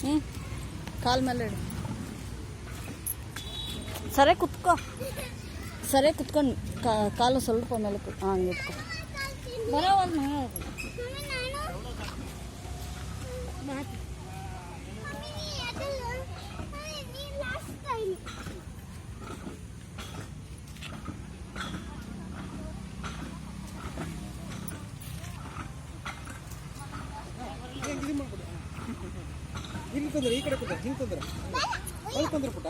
ಹ್ಞೂ ಕಾಲು ಮೇಲೆ ಇಡು. ಸರಿ ಕುತ್ಕೋ, ಸರಿ ಕುತ್ಕೊಂಡು ಕಾಲು ಸ್ವಲ್ಪ ಮೇಲೆ ಹಂಗೆ ಇಟ್ಕೊ. ಬರೋ ಒಂದು ಹಿಂಗೆ ತಂದ್ರೆ ಈ ಕಡೆ ಕೂತ ಹಿಂಗೆ ತಂದ್ರೆ ಅಲ್ಲಿ ತಂದ್ರೆ ಪುಟ್ಟ.